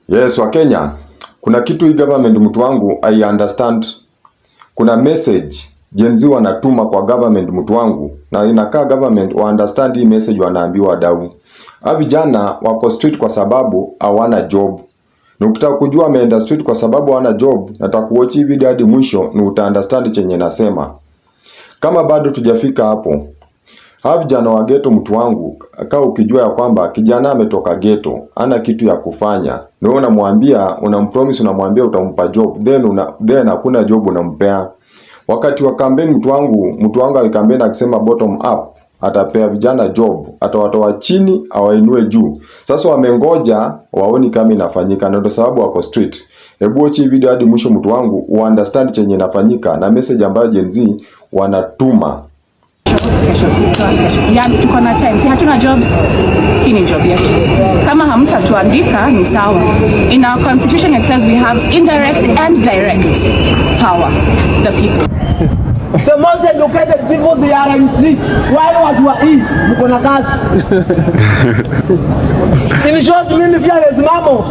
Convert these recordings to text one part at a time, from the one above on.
Yes, wa Kenya, kuna kitu hii government mtu wangu I understand. Kuna message Gen Z wanatuma kwa government mtu wangu, na inakaa government wa understand hii message, wanaambiwa wadau. Hawa vijana wako street kwa sababu hawana job. Na ukitaka kujua wameenda street kwa sababu hawana job, nataka kuwatch hii video hadi mwisho ni uta understand chenye nasema. Kama bado tujafika hapo, hawa vijana wa ghetto mtu wangu, kaa ukijua ya kwamba kijana ametoka ghetto, ana kitu ya kufanya, na unamwambia, unampromise, unamwambia utampa job, then hakuna job unampea. Wakati wa campaign mtu wangu alikampeni akisema bottom up, atapea vijana job, atawatoa chini awainue juu. Sasa wamengoja waoni kama inafanyika, na ndio sababu wako street. Hebu watch video hadi mwisho mtu wangu, understand chenye inafanyika na message ambayo Gen Z wanatuma. Ya tuko na time, si hatuna jobs, hii ni job yetu. Kama hamtatuandika ni sawa. In our constitution it says we have indirect and direct power, the people. The most educated people, they are in street. Wale watu wa hii mko na kazi. Nilishoti mimi pia lazimamo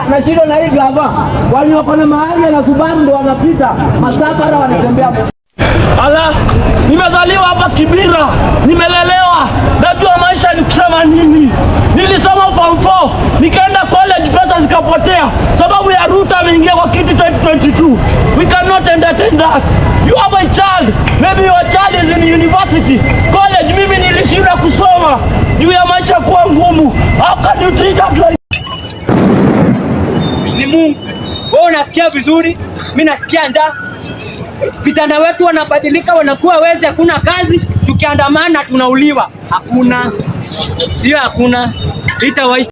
na shida na hii gava. Wale wako na mahali na Subaru ndio wanapita. Masafara wanatembea. Ala, nimezaliwa hapa Kibira, nimelelewa, najua maisha ni kusema nini. Nilisoma form 4, nikaenda college, pesa zikapotea sababu ya Ruto ameingia kwa kiti 2022. We cannot entertain that. You have a child, maybe your child is in university, college. Mimi nilishinda kusoma juu ya maisha kuwa ngumu. How can you treat us like? Ni Mungu. Wewe unasikia vizuri, mimi nasikia njaa. Vijana wetu wanabadilika, wanakuwa wezi, hakuna kazi, tukiandamana tunauliwa. Hakuna. Hiyo hakuna. Itawahi